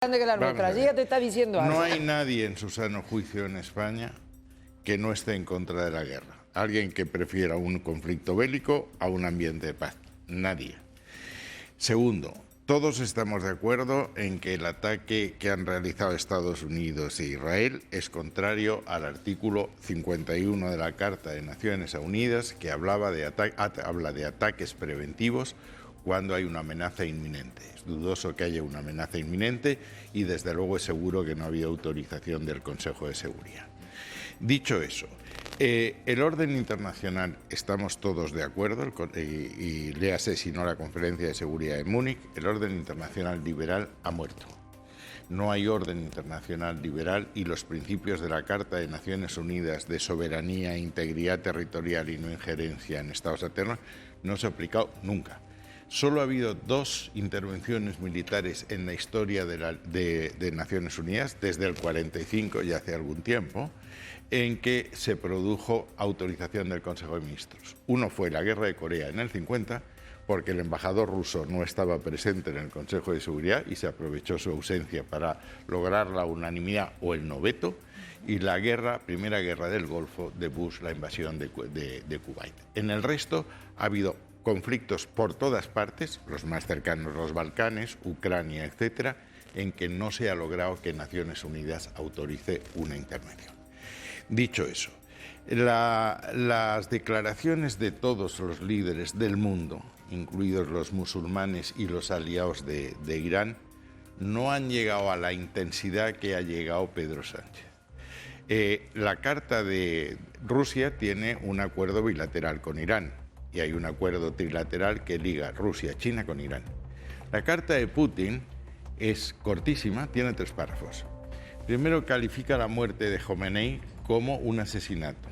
Que la democracia te está diciendo algo. No hay nadie en su sano juicio en España que no esté en contra de la guerra. Alguien que prefiera un conflicto bélico a un ambiente de paz. Nadie. Segundo, todos estamos de acuerdo en que el ataque que han realizado Estados Unidos e Israel es contrario al artículo 51 de la Carta de Naciones Unidas, que habla de ataques preventivos cuando hay una amenaza inminente. Es dudoso que haya una amenaza inminente y desde luego es seguro que no había autorización del Consejo de Seguridad. Dicho eso, el orden internacional estamos todos de acuerdo, y léase si no la Conferencia de Seguridad de Múnich, el orden internacional liberal ha muerto. No hay orden internacional liberal y los principios de la Carta de Naciones Unidas de soberanía, integridad territorial y no injerencia en estados alternos no se ha aplicado nunca. Solo ha habido 2 intervenciones militares en la historia de Naciones Unidas, desde el 45 y hace algún tiempo, en que se produjo autorización del Consejo de Ministros. Uno fue la Guerra de Corea en el 50, porque el embajador ruso no estaba presente en el Consejo de Seguridad y se aprovechó su ausencia para lograr la unanimidad o el no veto, y la primera guerra del Golfo de Bush, la invasión de Kuwait. En el resto ha habido conflictos por todas partes, los más cercanos, los Balcanes, Ucrania, etcétera, en que no se ha logrado que Naciones Unidas autorice una intervención. Dicho eso, las declaraciones de todos los líderes del mundo, incluidos los musulmanes y los aliados de Irán, no han llegado a la intensidad que ha llegado Pedro Sánchez. La Carta de Rusia tiene un acuerdo bilateral con Irán y hay un acuerdo trilateral que liga Rusia, China con Irán. La Carta de Putin es cortísima, tiene 3 párrafos. Primero, califica la muerte de Jomenei como un asesinato.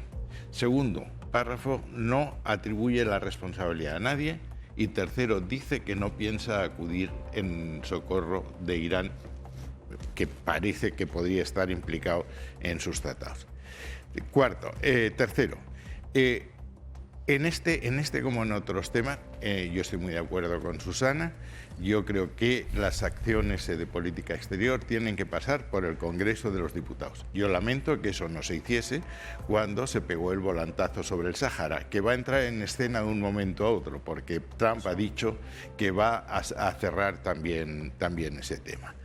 Segundo párrafo, no atribuye la responsabilidad a nadie. Y tercero, dice que no piensa acudir en socorro de Irán, que parece que podría estar implicado en sus tratados. Tercero, en este como en otros temas, yo estoy muy de acuerdo con Susana. Yo creo que las acciones de política exterior tienen que pasar por el Congreso de los Diputados. Yo lamento que eso no se hiciese cuando se pegó el volantazo sobre el Sáhara, que va a entrar en escena de un momento a otro, porque Trump ha dicho que va a cerrar también ese tema.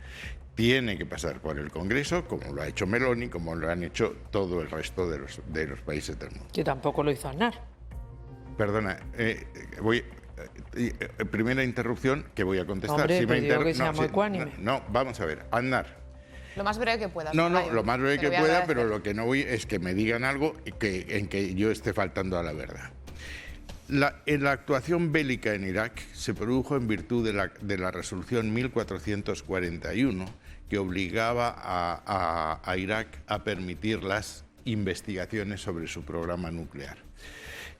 Tiene que pasar por el Congreso, como lo ha hecho Meloni, como lo han hecho todo el resto de los países del mundo. Que tampoco lo hizo Aznar. Perdona, primera interrupción que voy a contestar. Hombre, si digo que sea muy ecuánime. No, vamos a ver, Aznar. Lo más breve que pueda. No, lo más breve que pueda, pero lo que no voy es que me digan algo en que yo esté faltando a la verdad. La actuación bélica en Irak se produjo en virtud de la resolución 1441, que obligaba a Irak a permitir las investigaciones sobre su programa nuclear.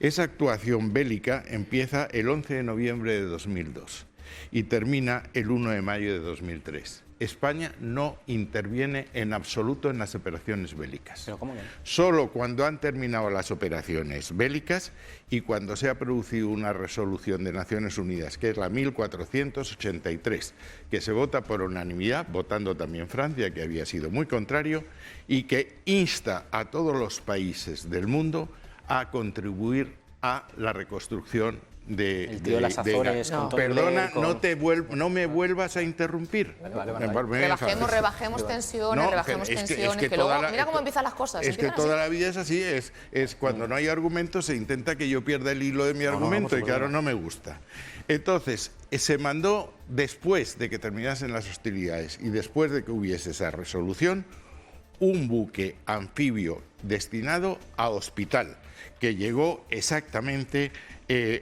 Esa actuación bélica empieza el 11 de noviembre de 2002 y termina el 1 de mayo de 2003. España no interviene en absoluto en las operaciones bélicas. ¿Pero cómo no? Solo cuando han terminado las operaciones bélicas y cuando se ha producido una resolución de Naciones Unidas, que es la 1483, que se vota por unanimidad, votando también Francia, que había sido muy contrario, y que insta a todos los países del mundo a contribuir a la reconstrucción de las Azores. No. Perdona, no me vuelvas a interrumpir. Vale. Rebajemos tensiones, rebajemos tensiones, que luego, mira cómo empiezan las cosas. Es que toda la vida es así, es cuando no hay argumentos se intenta que yo pierda el hilo de mi argumento y claro, no me gusta. Entonces, se mandó, después de que terminasen las hostilidades y después de que hubiese esa resolución, un buque anfibio destinado a Hospital, que llegó exactamente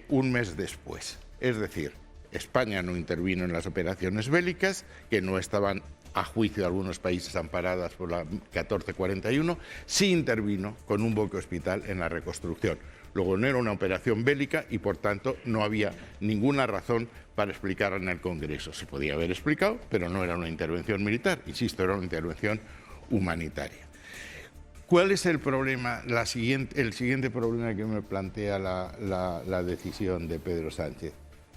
un mes después. Es decir, España no intervino en las operaciones bélicas, que no estaban a juicio de algunos países amparadas por la 1441, sí intervino con un buque Hospital en la reconstrucción. Luego no era una operación bélica y por tanto no había ninguna razón para explicarla en el Congreso. Se podía haber explicado, pero no era una intervención militar, insisto, era una intervención humanitaria. ¿Cuál es el problema? El siguiente problema que me plantea la decisión de Pedro Sánchez.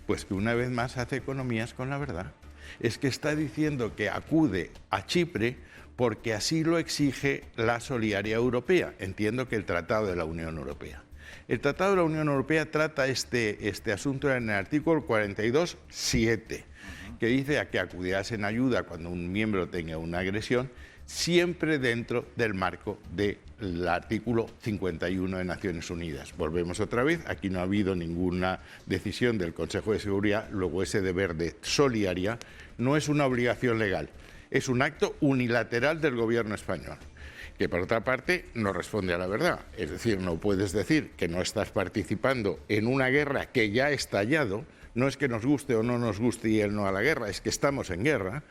Pues que una vez más hace economías con la verdad. es que está diciendo que acude a Chipre porque así lo exige la solidaridad europea. Entiendo que el Tratado de la Unión Europea. El Tratado de la Unión Europea trata este asunto en el artículo 42.7, que dice a que acudirás en ayuda cuando un miembro tenga una agresión, siempre dentro del marco del artículo 51 de Naciones Unidas. Volvemos otra vez, aquí no ha habido ninguna decisión del Consejo de Seguridad, luego ese deber de solidaridad no es una obligación legal, es un acto unilateral del gobierno español, que por otra parte no responde a la verdad. Es decir, no puedes decir que no estás participando en una guerra que ya ha estallado, no es que nos guste o no nos guste y él no a la guerra, es que estamos en guerra,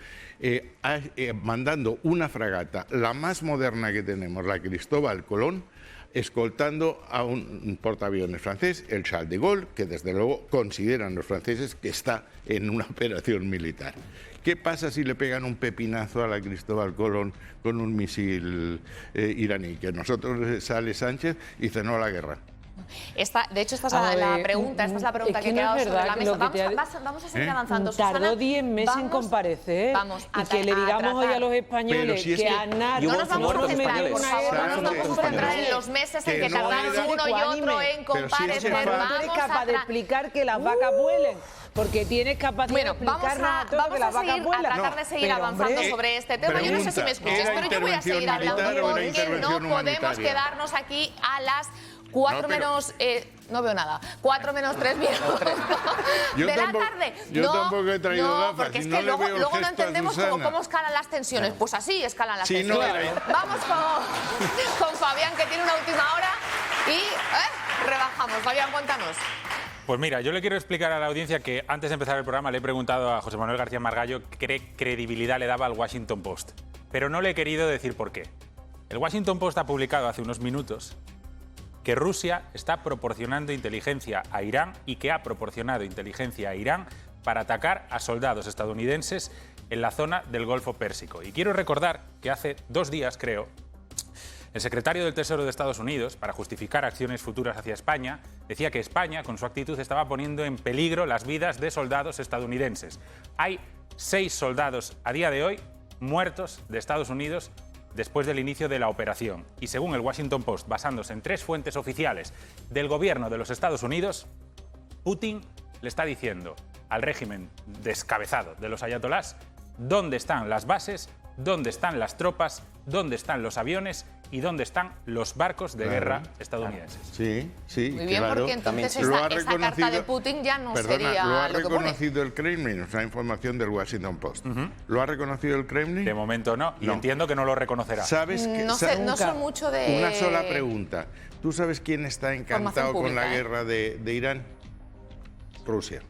mandando una fragata, la más moderna que tenemos, la Cristóbal Colón, escoltando a un portaaviones francés, el Charles de Gaulle, que desde luego consideran los franceses que está en una operación militar. ¿Qué pasa si le pegan un pepinazo a la Cristóbal Colón con un misil iraní? Que nosotros sale Sánchez y dice no a la guerra. De hecho, esta es la pregunta, que ha quedado sobre la mesa. Vamos a seguir avanzando. Tardó 10 meses en comparecer. Y que le digamos hoy a los españoles que a nadie... No nos vamos a centrar, por favor, no nos vamos a centrar en los meses en que tardaron uno y otro en comparecer. Tú eres capaz de explicar que las vacas vuelen. Porque tienes capacidad de explicarnos a todos que las vacas vuelan. Vamos a tratar de seguir avanzando sobre este tema. Yo no sé si me escuchas, pero yo voy a seguir hablando porque no podemos quedarnos aquí a las 4 menos... no veo nada. 4 menos 3 minutos de la tarde. Yo tampoco he traído gafas. Porque es que luego no entendemos cómo escalan las tensiones. Pues así escalan las tensiones. Vamos con Fabián, que tiene una última hora. Y rebajamos. Fabián, cuéntanos. Pues mira, yo le quiero explicar a la audiencia que antes de empezar el programa le he preguntado a José Manuel García Margallo qué credibilidad le daba al Washington Post. Pero no le he querido decir por qué. El Washington Post ha publicado hace unos minutos que Rusia está proporcionando inteligencia a Irán y que ha proporcionado inteligencia a Irán para atacar a soldados estadounidenses en la zona del Golfo Pérsico. Y quiero recordar que hace 2 días, creo, el secretario del Tesoro de Estados Unidos, para justificar acciones futuras hacia España, decía que España, con su actitud, estaba poniendo en peligro las vidas de soldados estadounidenses. Hay 6 soldados a día de hoy muertos de Estados Unidos después del inicio de la operación. Y según el Washington Post, basándose en 3 fuentes oficiales del gobierno de los Estados Unidos, Putin le está diciendo al régimen descabezado de los ayatolás dónde están las bases, dónde están las tropas, dónde están los aviones y dónde están los barcos de guerra estadounidenses. Sí, sí, muy bien, porque entonces esa carta de Putin ya no sería lo ha lo que pone. reconocido el Kremlin, es una información del Washington Post. ¿Lo ha reconocido el Kremlin? De momento no, y entiendo que no lo reconocerá. ¿Sabes que, no sé mucho de... Una sola pregunta. ¿Tú sabes quién está encantado con la guerra de Irán? Rusia.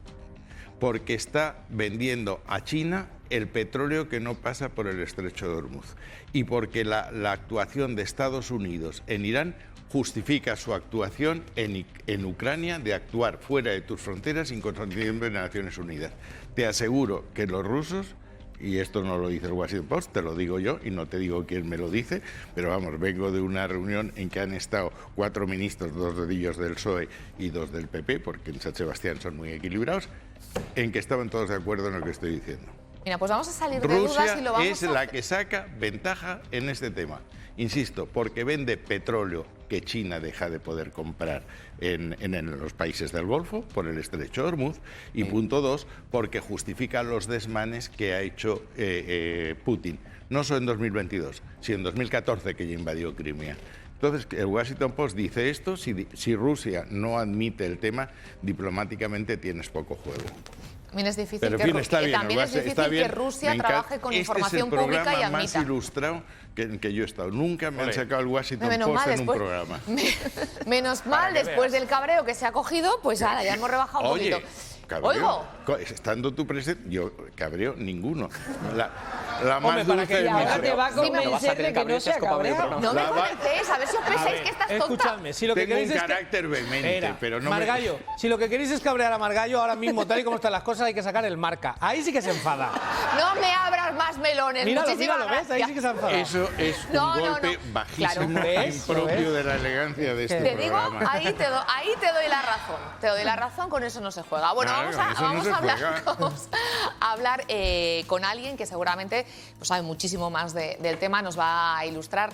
Porque está vendiendo a China el petróleo que no pasa por el estrecho de Hormuz. Y porque la actuación de Estados Unidos en Irán justifica su actuación en Ucrania de actuar fuera de tus fronteras sin consentimiento de Naciones Unidas. Te aseguro que los rusos, y esto no lo dice el Washington Post, te lo digo yo y no te digo quién me lo dice, pero vamos, vengo de una reunión en que han estado 4 ministros, 2 de ellos del PSOE y 2 del PP, porque en San Sebastián son muy equilibrados, en que estaban todos de acuerdo en lo que estoy diciendo. Mira, pues vamos a salir de dudas y lo vamos es la que saca ventaja en este tema. Insisto, porque vende petróleo que China deja de poder comprar en los países del Golfo por el estrecho de Hormuz. Y punto 2, porque justifica los desmanes que ha hecho Putin. No solo en 2022, sino en 2014, que ya invadió Crimea. Entonces, el Washington Post dice esto, si Rusia no admite el tema, diplomáticamente tienes poco juego. También es difícil, pero, también es difícil que Rusia trabaje con información pública y admita. Este es el programa más ilustrado que yo he estado. Nunca me han sacado el Washington Post en un programa. Menos mal, después del cabreo que se ha cogido, pues ahora ya hemos rebajado un poquito. Cabreo, estando tú presente, yo cabreo ninguno. La más dulce de ahora te va a convencer de que no sea cabreo. No me convencéis, a ver si os pensáis que estás tonta. Escuchadme, si lo que tengo queréis un carácter vehemente, pero no Margallo, si lo que queréis es cabrear a Margallo, ahora mismo, tal y como están las cosas, hay que sacar el Marca. Ahí sí que se enfada. No me abra comprar más melones. Míralo, ¿ves? Ahí sí que se ha enfadado. Eso es un golpe bajísimo, impropio de la elegancia de este programa. Te digo, ahí te doy la razón. Te doy la razón, con eso no se juega. Bueno, vamos a hablar con alguien que seguramente pues, sabe muchísimo más del tema, nos va a ilustrar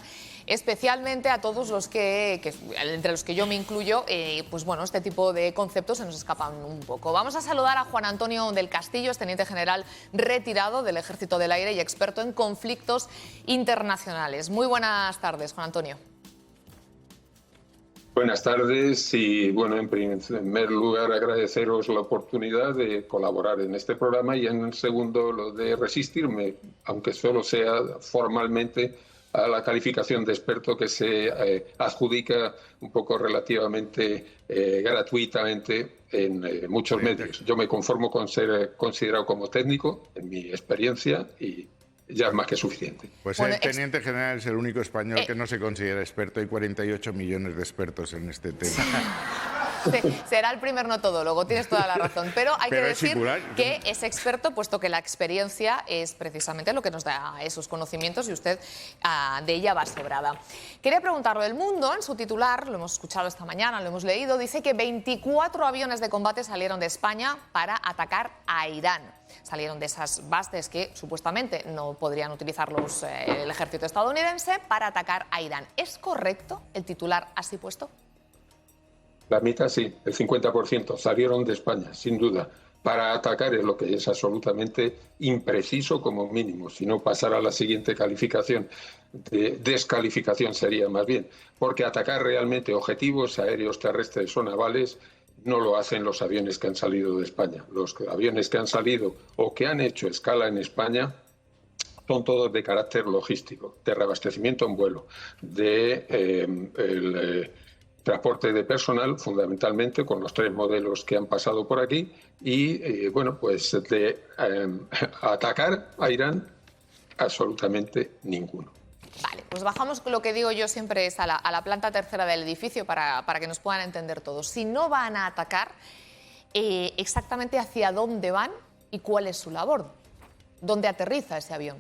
especialmente a todos los que entre los que yo me incluyo, pues bueno, este tipo de conceptos se nos escapan un poco. Vamos a saludar a Juan Antonio del Castillo, es teniente general retirado del Ejército del Aire y experto en conflictos internacionales. Muy buenas tardes, Juan Antonio. Buenas tardes y, bueno, en primer lugar agradeceros la oportunidad de colaborar en este programa y en segundo lo de resistirme, aunque solo sea formalmente, a la calificación de experto que se adjudica un poco relativamente gratuitamente en muchos medios. Yo me conformo con ser considerado como técnico, en mi experiencia, y ya es más que suficiente. Pues el teniente general es el único español que no se considera experto. Hay 48 millones de expertos en este tema. Será el primer notodólogo, tienes toda la razón. Pero hay que decir que es experto, puesto que la experiencia es precisamente lo que nos da esos conocimientos y usted de ella va sobrada. Quería preguntarlo, El Mundo, en su titular, lo hemos escuchado esta mañana, lo hemos leído, dice que 24 aviones de combate salieron de España para atacar a Irán. Salieron de esas bases que supuestamente no podrían utilizarlos el ejército estadounidense para atacar a Irán. ¿Es correcto el titular así puesto? La mitad sí, el 50% salieron de España, sin duda, para atacar, es lo que es absolutamente impreciso como mínimo, si no pasar a la siguiente calificación, de descalificación sería más bien, porque atacar realmente objetivos aéreos, terrestres o navales no lo hacen los aviones que han salido de España. Los aviones que han salido o que han hecho escala en España son todos de carácter logístico, de reabastecimiento en vuelo, transporte de personal, fundamentalmente, con los 3 modelos que han pasado por aquí, y, bueno, pues de atacar a Irán, absolutamente ninguno. Vale, pues bajamos, lo que digo yo siempre es a la planta tercera del edificio para que nos puedan entender todos. Si no van a atacar, exactamente hacia dónde van y cuál es su labor, dónde aterriza ese avión.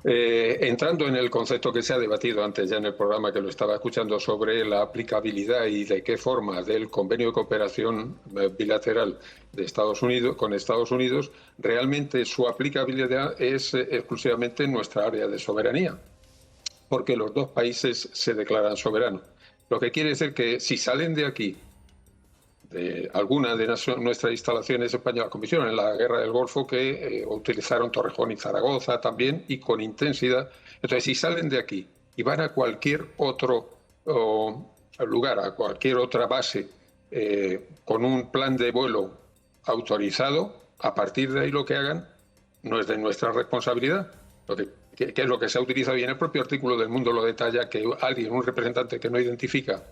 Entrando en el concepto que se ha debatido antes ya en el programa, que lo estaba escuchando, sobre la aplicabilidad y de qué forma del convenio de cooperación bilateral de Estados Unidos con Estados Unidos, realmente su aplicabilidad es exclusivamente en nuestra área de soberanía, porque los dos países se declaran soberanos. Lo que quiere decir que si salen de aquí, de alguna de nuestras instalaciones españolas, como hicieron en la Guerra del Golfo, que utilizaron Torrejón y Zaragoza también, y con intensidad. Entonces, si salen de aquí y van a cualquier otro lugar, a cualquier otra base, con un plan de vuelo autorizado, a partir de ahí lo que hagan no es de nuestra responsabilidad. Que es lo que se ha utilizado, y en el propio artículo del Mundo lo detalla, que un representante que no identifica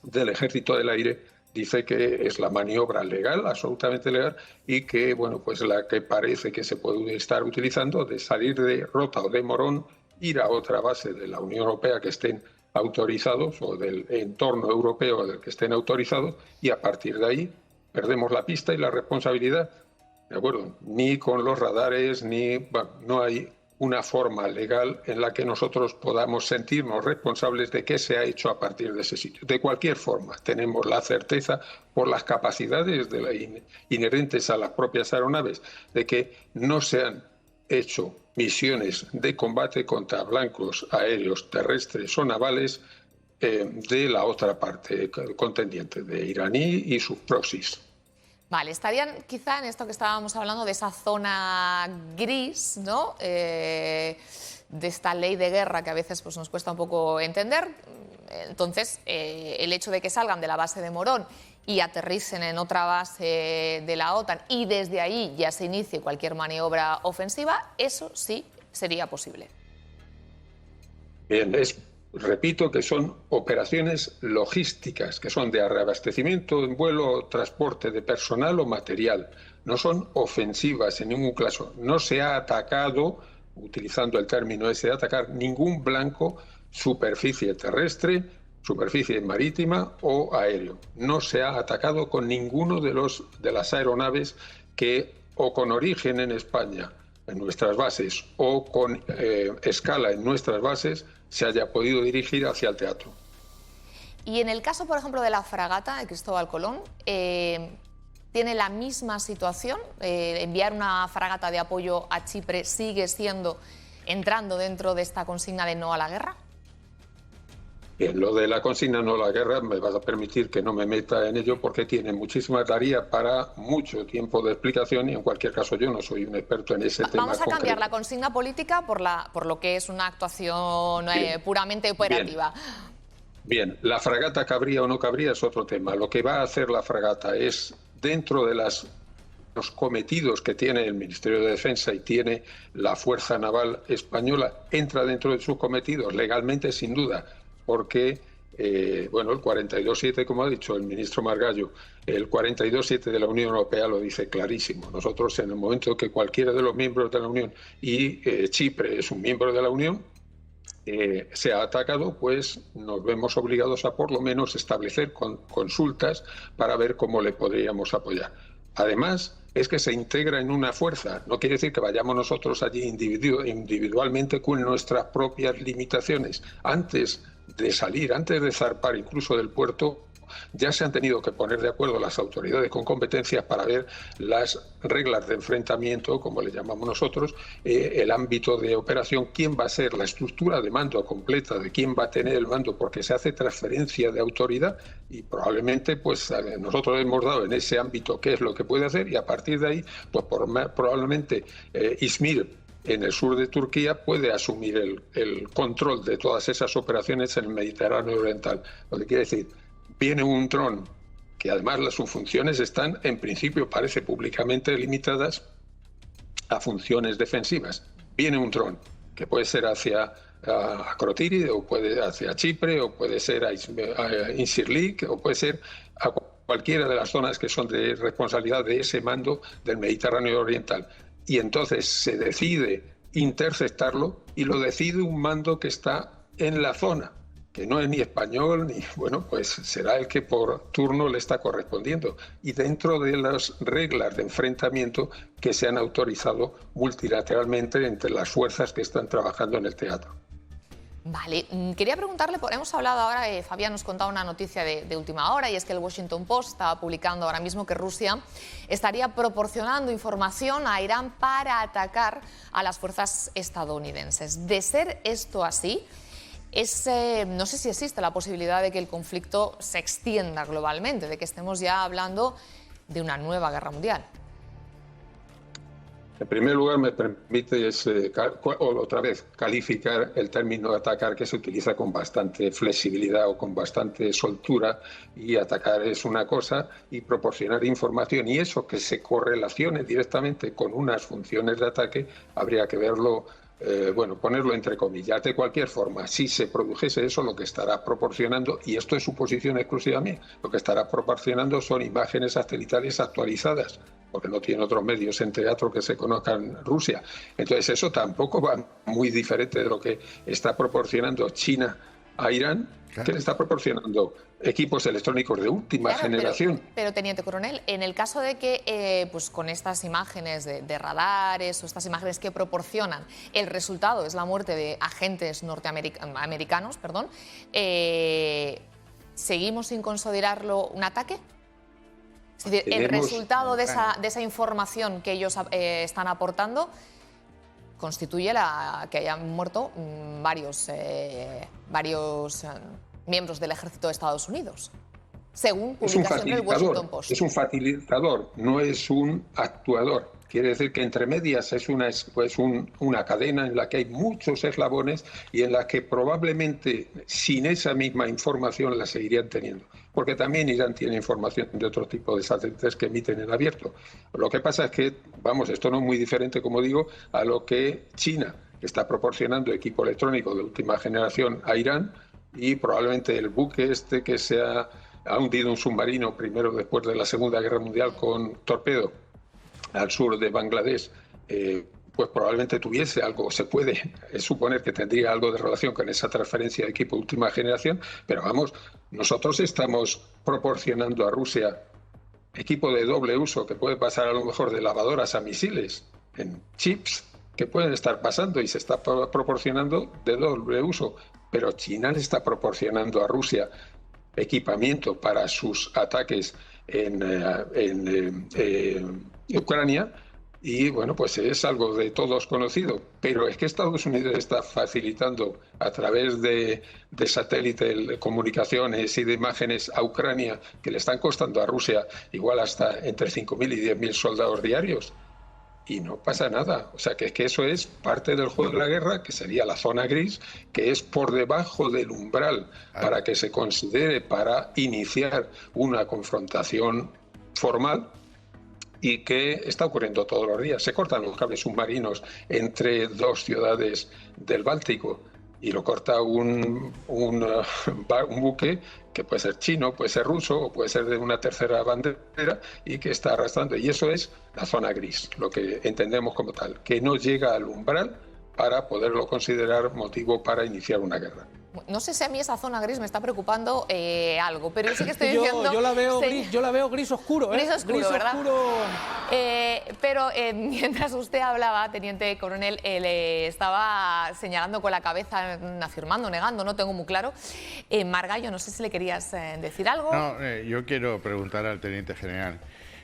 del Ejército del Aire, dice que es la maniobra legal, absolutamente legal, y que, bueno, pues la que parece que se puede estar utilizando, de salir de Rota o de Morón, ir a otra base de la Unión Europea que estén autorizados, o del entorno europeo del que estén autorizados, y a partir de ahí perdemos la pista y la responsabilidad. ¿De acuerdo? Ni con los radares, no hay una forma legal en la que nosotros podamos sentirnos responsables de qué se ha hecho a partir de ese sitio. De cualquier forma, tenemos la certeza, por las capacidades inherentes a las propias aeronaves, de que no se han hecho misiones de combate contra blancos aéreos, terrestres o navales de la otra parte contendiente, de iraní y sus proxies. Vale, estarían quizá en esto que estábamos hablando de esa zona gris, ¿no? De esta ley de guerra que a veces pues, nos cuesta un poco entender. Entonces, el hecho de que salgan de la base de Morón y aterricen en otra base de la OTAN y desde ahí ya se inicie cualquier maniobra ofensiva, eso sí sería posible. Bien, repito que son operaciones logísticas, que son de reabastecimiento en vuelo, transporte de personal o material. No son ofensivas en ningún caso. No se ha atacado, utilizando el término ese de atacar, ningún blanco, superficie terrestre, superficie marítima o aéreo. No se ha atacado con ninguno de las aeronaves que o con origen en España, en nuestras bases, o con escala en nuestras bases, se haya podido dirigir hacia el teatro. Y en el caso, por ejemplo, de la fragata de Cristóbal Colón, ¿tiene la misma situación? ¿Enviar una fragata de apoyo a Chipre sigue entrando dentro de esta consigna de no a la guerra? Bien, lo de la consigna no a la guerra me vas a permitir que no me meta en ello porque tiene muchísima tarea para mucho tiempo de explicación y en cualquier caso yo no soy un experto en ese tema. Vamos a cambiar la consigna política por lo que es una actuación puramente operativa. Bien, la fragata cabría o no cabría es otro tema. Lo que va a hacer la fragata es, dentro de los cometidos que tiene el Ministerio de Defensa y tiene la Fuerza Naval Española, entra dentro de sus cometidos legalmente sin duda, porque bueno, el 42.7, como ha dicho el ministro Margallo, el 42.7 de la Unión Europea lo dice clarísimo. Nosotros, en el momento que cualquiera de los miembros de la Unión, y Chipre es un miembro de la Unión, se ha atacado, pues nos vemos obligados a por lo menos establecer consultas para ver cómo le podríamos apoyar. Además, es que se integra en una fuerza. No quiere decir que vayamos nosotros allí individualmente con nuestras propias limitaciones. Antes de salir, antes de zarpar incluso del puerto, ya se han tenido que poner de acuerdo las autoridades con competencias para ver las reglas de enfrentamiento, como le llamamos nosotros, el ámbito de operación, quién va a ser la estructura de mando completa, de quién va a tener el mando, porque se hace transferencia de autoridad y probablemente pues nosotros hemos dado en ese ámbito qué es lo que puede hacer y a partir de ahí pues probablemente Izmir en el sur de Turquía puede asumir el control de todas esas operaciones en el Mediterráneo Oriental. Lo que quiere decir, viene un dron que además sus funciones están, en principio, parece públicamente limitadas a funciones defensivas. Viene un dron que puede ser hacia Akrotiri, o puede hacia Chipre, o puede ser a Incirlik, o puede ser a cualquiera de las zonas que son de responsabilidad de ese mando del Mediterráneo Oriental. Y entonces se decide interceptarlo y lo decide un mando que está en la zona, que no es ni español, ni bueno, pues será el que por turno le está correspondiendo. Y dentro de las reglas de enfrentamiento que se han autorizado multilateralmente entre las fuerzas que están trabajando en el teatro. Vale, quería preguntarle, hemos hablado ahora, Fabián nos contaba una noticia de última hora y es que el Washington Post está publicando ahora mismo que Rusia estaría proporcionando información a Irán para atacar a las fuerzas estadounidenses. De ser esto así, no sé si existe la posibilidad de que el conflicto se extienda globalmente, de que estemos ya hablando de una nueva guerra mundial. En primer lugar, me permite otra vez calificar el término atacar, que se utiliza con bastante flexibilidad o con bastante soltura, y atacar es una cosa y proporcionar información, y eso que se correlacione directamente con unas funciones de ataque, habría que verlo, bueno, ponerlo entre comillas. De cualquier forma, si se produjese eso, lo que estará proporcionando, y esto es suposición exclusiva mía, lo que estará proporcionando son imágenes satelitales actualizadas, porque no tiene otros medios en teatro que se conozcan Rusia. Entonces eso tampoco va muy diferente de lo que está proporcionando China a Irán, que le está proporcionando equipos electrónicos de última generación. Pero, teniente coronel, en el caso de que pues con estas imágenes de radares o estas imágenes que proporcionan, el resultado es la muerte de agentes norteamericanos, ¿seguimos sin considerarlo un ataque? Es decir, el resultado de esa información que ellos están aportando constituye que hayan muerto varios miembros del ejército de Estados Unidos, según publicación del Washington Post. Es un facilitador, no es un actuador. Quiere decir que entre medias es una cadena en la que hay muchos eslabones y en la que probablemente sin esa misma información la seguirían teniendo. Porque también Irán tiene información de otro tipo de satélites que emiten en abierto. Lo que pasa es que, vamos, esto no es muy diferente, como digo, a lo que China está proporcionando equipo electrónico de última generación a Irán, y probablemente el buque que se ha hundido un submarino primero después de la Segunda Guerra Mundial con torpedo al sur de Bangladesh, pues probablemente tuviese algo, se puede suponer que tendría algo de relación con esa transferencia de equipo de última generación, pero vamos, nosotros estamos proporcionando a Rusia equipo de doble uso que puede pasar a lo mejor de lavadoras a misiles, en chips que pueden estar pasando y se está proporcionando de doble uso. Pero China le está proporcionando a Rusia equipamiento para sus ataques en Ucrania. Y bueno, pues es algo de todos conocido, pero es que Estados Unidos está facilitando a través de satélite de comunicaciones y de imágenes a Ucrania, que le están costando a Rusia igual hasta entre 5.000 y 10.000 soldados diarios. Y no pasa nada. O sea, que es que eso es parte del juego de la guerra, que sería la zona gris, que es por debajo del umbral para que se considere para iniciar una confrontación formal, y que está ocurriendo todos los días. Se cortan los cables submarinos entre dos ciudades del Báltico y lo corta un buque que puede ser chino, puede ser ruso o puede ser de una tercera bandera y que está arrastrando. Y eso es la zona gris, lo que entendemos como tal, que no llega al umbral para poderlo considerar motivo para iniciar una guerra. No sé si a mí esa zona gris me está preocupando algo, pero yo sí que estoy diciendo... Yo la veo gris oscuro, ¿eh? Gris oscuro, ¿verdad? Pero mientras usted hablaba, teniente coronel, le estaba señalando con la cabeza, afirmando, negando, no tengo muy claro. Margallo, no sé si le querías decir algo. No, yo quiero preguntar al teniente general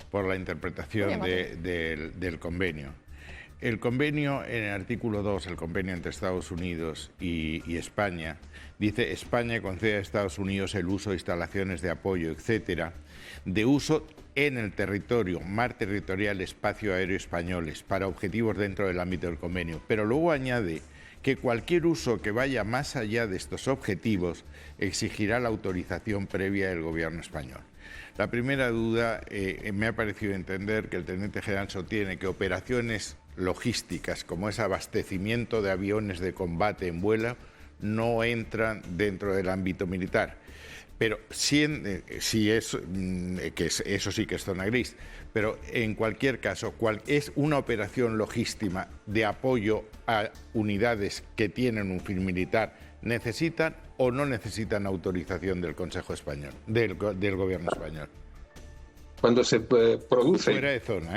por la interpretación del convenio. El convenio, en el artículo 2, el convenio entre Estados Unidos y España, dice: España concede a Estados Unidos el uso de instalaciones de apoyo, etcétera, de uso en el territorio, mar territorial, espacio aéreo españoles, para objetivos dentro del ámbito del convenio. Pero luego añade que cualquier uso que vaya más allá de estos objetivos exigirá la autorización previa del gobierno español. La primera duda, me ha parecido entender que el teniente general sostiene que operaciones logísticas como es abastecimiento de aviones de combate en vuelo no entran dentro del ámbito militar. Pero si eso sí que es zona gris, pero en cualquier caso es una operación logística de apoyo a unidades que tienen un fin militar, ¿necesitan o no necesitan autorización del Consejo Español, del Gobierno español? Cuando se produce fuera de zona,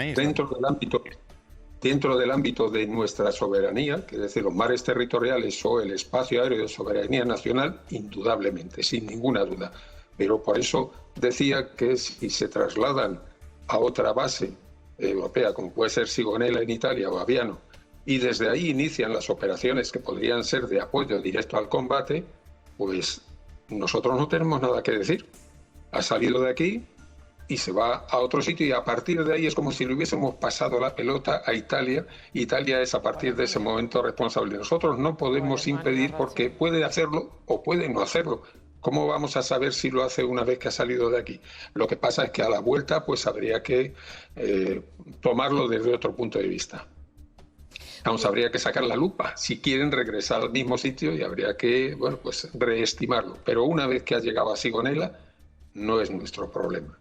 dentro del ámbito de nuestra soberanía, que es decir, los mares territoriales o el espacio aéreo de soberanía nacional, indudablemente, sin ninguna duda. Pero por eso decía que si se trasladan a otra base europea, como puede ser Sigonella en Italia o Aviano, y desde ahí inician las operaciones que podrían ser de apoyo directo al combate, pues nosotros no tenemos nada que decir. Ha salido de aquí y se va a otro sitio, y a partir de ahí es como si le hubiésemos pasado la pelota a Italia. Italia es a partir de ese momento responsable. Nosotros no podemos impedir, porque puede hacerlo o puede no hacerlo. ¿Cómo vamos a saber si lo hace una vez que ha salido de aquí? Lo que pasa es que a la vuelta pues habría que tomarlo desde otro punto de vista. Vamos, habría que sacar la lupa si quieren regresar al mismo sitio, y habría que, bueno, pues reestimarlo. Pero una vez que ha llegado a Sigonella, no es nuestro problema.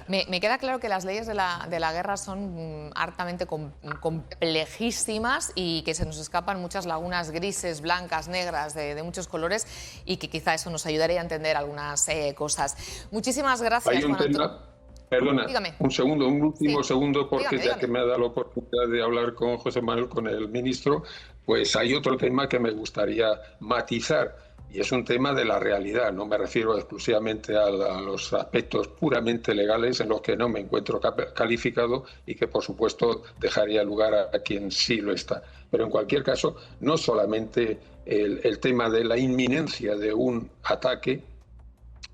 Me queda claro que las leyes de la guerra son hartamente complejísimas y que se nos escapan muchas lagunas grises, blancas, negras, de muchos colores, y que quizá eso nos ayudaría a entender algunas cosas. Muchísimas gracias. Hay un tema, perdona, dígame. Un último segundo, porque dígame. Que me ha dado la oportunidad de hablar con José Manuel, con el ministro, pues hay otro tema que me gustaría matizar. Y es un tema de la realidad, no me refiero exclusivamente a los aspectos puramente legales en los que no me encuentro calificado y que, por supuesto, dejaría lugar a quien sí lo está. Pero en cualquier caso, no solamente el tema de la inminencia de un ataque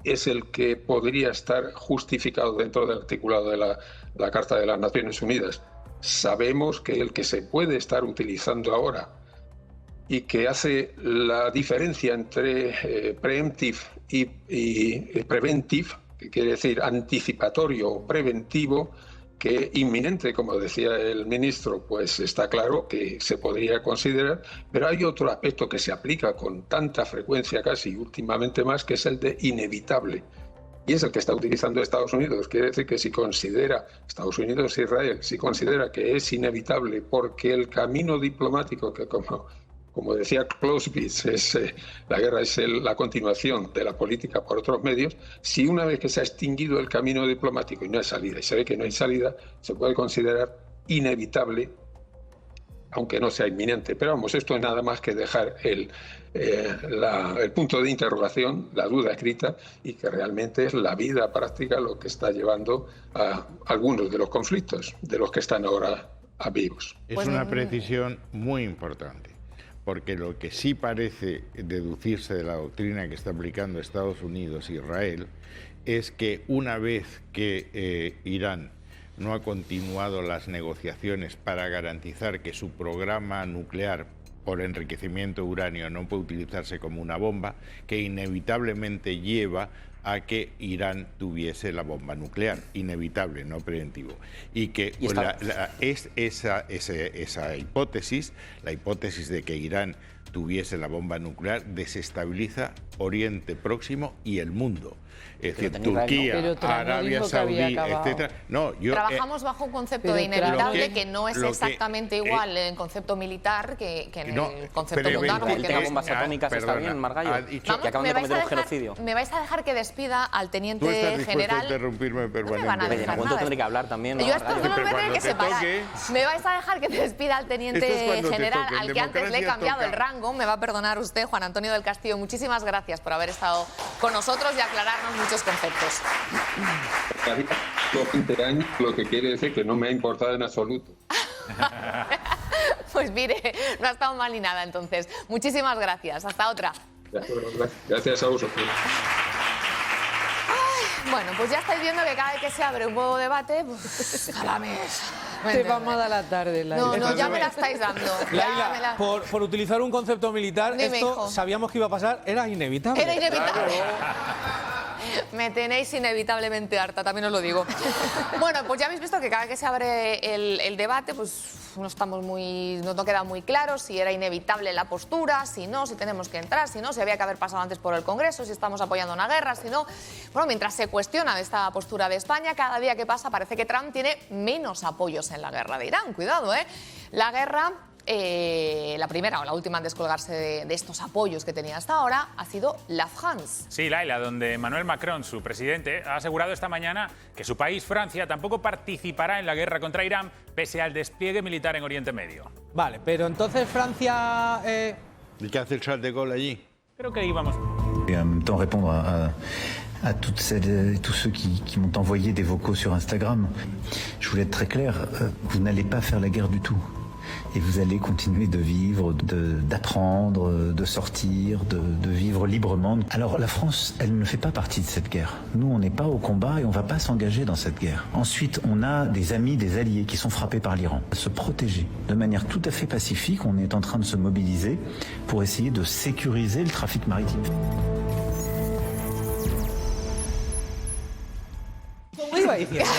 es el que podría estar justificado dentro del articulado de la Carta de las Naciones Unidas. Sabemos que el que se puede estar utilizando ahora y que hace la diferencia entre preemptive y preventive, que quiere decir anticipatorio o preventivo, que inminente, como decía el ministro, pues está claro que se podría considerar, pero hay otro aspecto que se aplica con tanta frecuencia, casi últimamente más, que es el de inevitable. Y es el que está utilizando Estados Unidos. Quiere decir que si considera, Estados Unidos e Israel, si considera que es inevitable porque el camino diplomático, que como como decía Clausewitz, la guerra es la continuación de la política por otros medios. Si una vez que se ha extinguido el camino diplomático y no hay salida, y se ve que no hay salida, se puede considerar inevitable, aunque no sea inminente. Pero vamos, esto es nada más que dejar el punto de interrogación, la duda escrita, y que realmente es la vida práctica lo que está llevando a algunos de los conflictos de los que están ahora vivos. Es una precisión muy importante, porque lo que sí parece deducirse de la doctrina que está aplicando Estados Unidos e Israel es que una vez que Irán no ha continuado las negociaciones para garantizar que su programa nuclear por enriquecimiento de uranio no puede utilizarse como una bomba, que inevitablemente lleva a que Irán tuviese la bomba nuclear, inevitable, no preventivo. Y que esa hipótesis, la hipótesis de que Irán tuviese la bomba nuclear, desestabiliza Oriente Próximo y el mundo. Es decir, Turquía, Arabia Saudí, etcétera. Trabajamos bajo un concepto de inevitable que no es exactamente igual en concepto militar que en el concepto mundano. Porque tenga bombas atómicas está bien, Margallo, que acaban de cometer un genocidio. ¿Me vais a dejar que despida al teniente general? A interrumpirme permanentemente. No me van a dejar nada. Tendré que hablar también, Yo esto no lo voy a tener que separar. Me vais a dejar que despida al teniente general, al que antes le he cambiado el rango. Me va a perdonar usted, Juan Antonio del Castillo. Muchísimas gracias por haber estado con nosotros y aclararnos muchos conceptos. 20 años, lo que quiere decir que no me ha importado en absoluto. Pues mire, no ha estado mal ni nada entonces. Muchísimas gracias. Hasta otra. Gracias a vosotros. Bueno, pues ya estáis viendo que cada vez que se abre un nuevo debate, pues a la mesa. Te vamos a dar la tarde, Laila. No, ya me la estáis dando. Laila, por utilizar un concepto militar, Dime, esto hijo. Sabíamos que iba a pasar, era inevitable. Era inevitable. Me tenéis inevitablemente harta, también os lo digo. Bueno, pues ya habéis visto que cada vez que se abre el debate, pues no queda muy claro si era inevitable la postura, si no, si tenemos que entrar, si no, si había que haber pasado antes por el Congreso, si estamos apoyando una guerra, si no. Bueno, mientras se cuestiona esta postura de España, cada día que pasa parece que Trump tiene menos apoyos en la guerra de Irán. Cuidado, ¿eh? La guerra... la primera o la última en descolgarse de estos apoyos que tenía hasta ahora ha sido la France. Sí, Laila, donde Emmanuel Macron, su presidente, ha asegurado esta mañana que su país, Francia, tampoco participará en la guerra contra Irán pese al despliegue militar en Oriente Medio. Vale, pero entonces Francia... ¿Y qué hace el Charles de Gaulle allí? Creo que íbamos... Et en même temps répondre à toutes celles et tous ceux qui m'ont envoyé des vocaux sur Instagram. Je voulais être très clair, vous n'allez pas faire la guerre du tout. Et vous allez continuer de vivre, d'apprendre, de sortir, de vivre librement. Alors la France, elle ne fait pas partie de cette guerre. Nous, on n'est pas au combat et on ne va pas s'engager dans cette guerre. Ensuite, on a des amis, des alliés qui sont frappés par l'Iran. Se protéger de manière tout à fait pacifique, on est en train de se mobiliser pour essayer de sécuriser le trafic maritime. ¿Cómo iba diciendo?